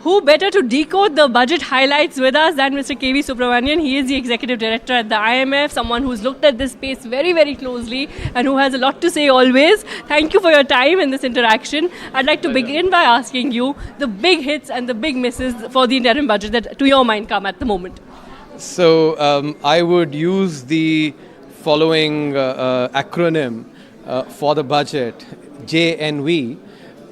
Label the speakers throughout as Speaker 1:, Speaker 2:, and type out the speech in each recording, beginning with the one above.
Speaker 1: Who better to decode the budget highlights with us than Mr. K.V. Subramanian? He is the Executive Director at the IMF, someone who's looked at this space very, very closely and who has a lot to say always. Thank you for your time in this interaction. I'd like to begin by asking you the big hits and the big misses for the interim budget that, to your mind, come at the moment.
Speaker 2: So I would use the following acronym for the budget: JNV.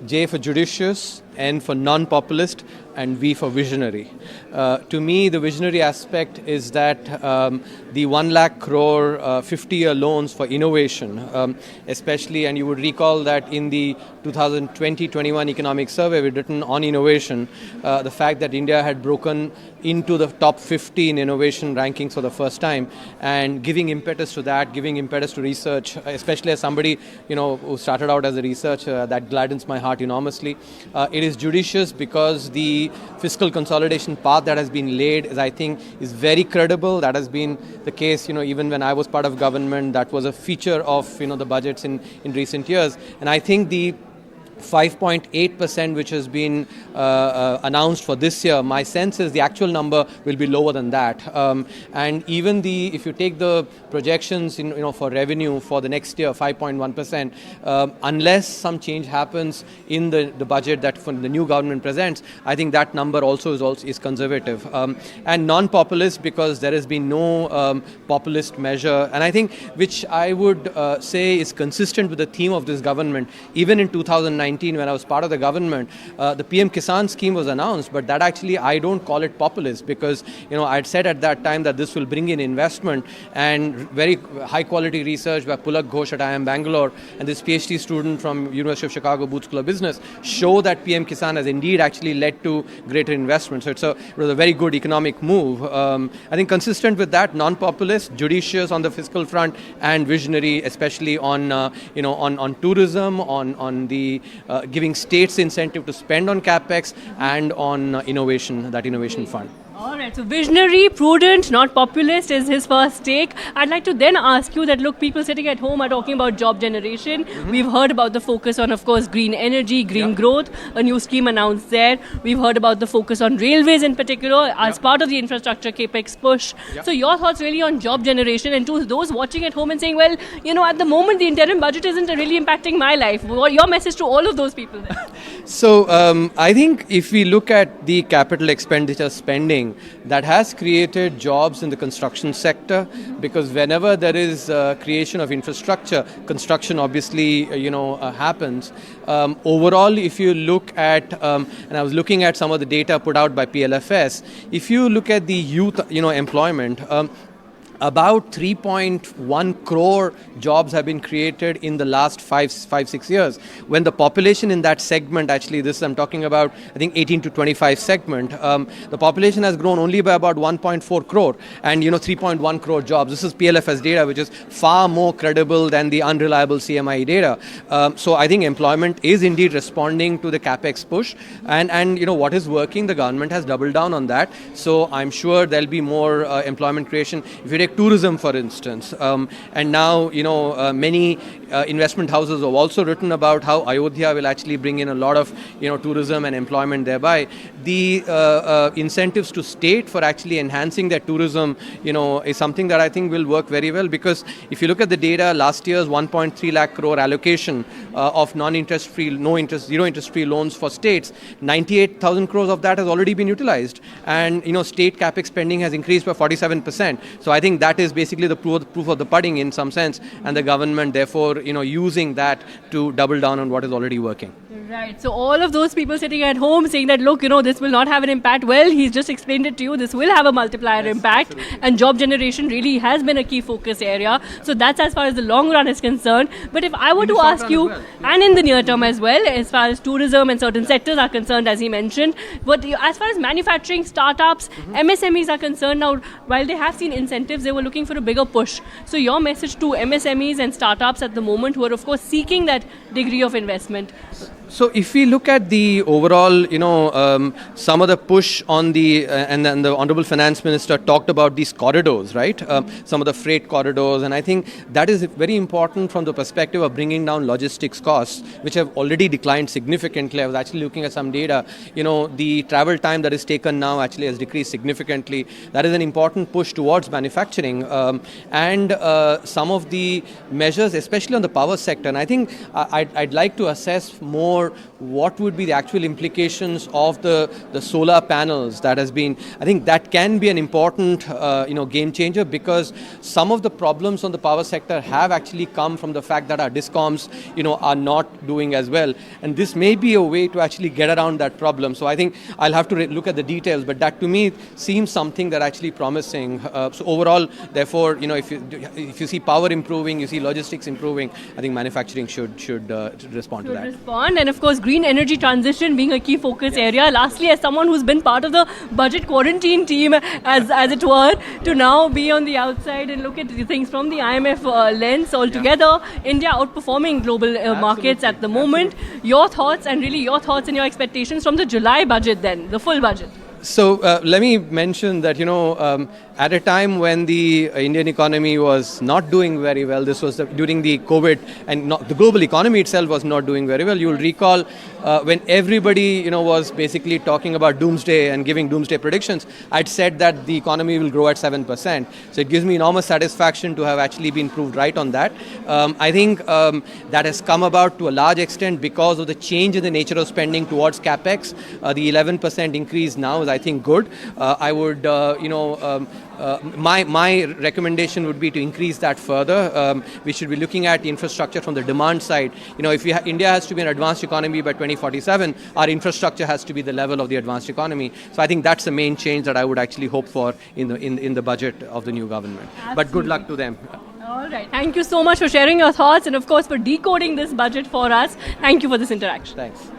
Speaker 2: J for judicious, N for non-populist, and V for visionary. To me, the visionary aspect is that the 1 lakh crore 50-year loans for innovation, especially, and you would recall that in the 2020-21 economic survey we'd written on innovation, the fact that India had broken into the top 50 in innovation rankings for the first time, and giving impetus to that, giving impetus to research, especially as somebody who started out as a researcher, that gladdens my heart enormously. It is judicious because the fiscal consolidation path that has been laid is, I think, is very credible. That has been the case, even when I was part of government. That was a feature of the budgets in recent years, and I think the 5.8% which has been announced for this year, my sense is the actual number will be lower than that. And even if you take the projections for revenue for the next year, 5.1%, unless some change happens in the budget that the new government presents, I think that number also is conservative. And non-populist because there has been no populist measure, and I think which I would say is consistent with the theme of this government. Even in 2019, when I was part of the government, the PM Kisan scheme was announced, but that actually I don't call it populist because I'd said at that time that this will bring in investment and very high quality research by Pulak Ghosh at IIM Bangalore and this PhD student from University of Chicago Booth School of Business show that PM Kisan has indeed actually led to greater investment. So it was a very good economic move. I think consistent with that, non-populist, judicious on the fiscal front, and visionary, especially on on tourism, on the giving states incentive to spend on capex and on innovation, that innovation fund.
Speaker 1: All right, so visionary, prudent, not populist is his first take. I'd like to then ask you that, look, people sitting at home are talking about job generation. We've heard about the focus on, of course, green energy, green growth, a new scheme announced there. We've heard about the focus on railways in particular as part of the infrastructure capex push. So your thoughts really on job generation, and to those watching at home and saying, well, at the moment the interim budget isn't really impacting my life. What your message to all of those people then?
Speaker 2: So I think if we look at the capital expenditure spending, that has created jobs in the construction sector, because whenever there is creation of infrastructure, construction obviously happens. Overall, if you look at, and I was looking at some of the data put out by PLFS, if you look at the youth employment, about 3.1 crore jobs have been created in the last 5-6 years, when the population in that segment, actually this I'm talking about, I think 18 to 25 segment, the population has grown only by about 1.4 crore and 3.1 crore jobs. This is PLFS data, which is far more credible than the unreliable CMI data. So I think employment is indeed responding to the capex push, and what is working, the government has doubled down on that. So I'm sure there'll be more employment creation. If you take tourism, for instance, and now many investment houses have also written about how Ayodhya will actually bring in a lot of tourism and employment thereby. The incentives to state for actually enhancing their tourism is something that I think will work very well, because if you look at the data, last year's 1.3 lakh crore allocation of non-interest free, zero interest free loans for states, 98,000 crores of that has already been utilized, and state capex spending has increased by 47%. So I think that is basically the proof of the pudding in some sense, and the government therefore using that to double down on what is already working.
Speaker 1: Right. So all of those people sitting at home saying that, look, this will not have an impact. Well, he's just explained it to you. This will have a multiplier impact. Absolutely. And job generation really has been a key focus area. So that's as far as the long run is concerned. But if I were to ask you, and in the near term as well, as far as tourism and certain sectors are concerned, as he mentioned, but as far as manufacturing, startups, MSMEs are concerned now, while they have seen incentives, they were looking for a bigger push. So your message to MSMEs and startups at the moment who are, of course, seeking that degree of investment?
Speaker 2: So if we look at the overall, some of the push on the, and the Honorable Finance Minister talked about these corridors, right? Some of the freight corridors, and I think that is very important from the perspective of bringing down logistics costs, which have already declined significantly. I was actually looking at some data, the travel time that is taken now actually has decreased significantly. That is an important push towards manufacturing, and some of the measures, especially on the power sector, and I think I'd like to assess more what would be the actual implications of the solar panels that has been. I think that can be an important game changer, because some of the problems on the power sector have actually come from the fact that our discoms are not doing as well, and this may be a way to actually get around that problem. So I think I'll have to look at the details, but that to me seems something that actually promising. So overall, therefore, if you see power improving, you see logistics improving, I think manufacturing should respond to that.
Speaker 1: Respond. And of course, green energy transition being a key focus area. Lastly, as someone who's been part of the budget quarantine team, as it were, to now be on the outside and look at the things from the IMF lens altogether, India outperforming global markets at the moment. Your thoughts, and really your thoughts and your expectations from the July budget then, the full budget.
Speaker 2: So let me mention that, at a time when the Indian economy was not doing very well, this was during the COVID, and the global economy itself was not doing very well. You'll recall when everybody, was basically talking about doomsday and giving doomsday predictions, I'd said that the economy will grow at 7%. So it gives me enormous satisfaction to have actually been proved right on that. I think that has come about to a large extent because of the change in the nature of spending towards capex. The 11% increase now is, I think, good. I would, my recommendation would be to increase that further. We should be looking at the infrastructure from the demand side. If India has to be an advanced economy by 2047, our infrastructure has to be the level of the advanced economy. So I think that's the main change that I would actually hope for in the budget of the new government. Absolutely. But good luck to them.
Speaker 1: All right. Thank you so much for sharing your thoughts, and of course for decoding this budget for us. Thank you for this interaction.
Speaker 2: Thanks.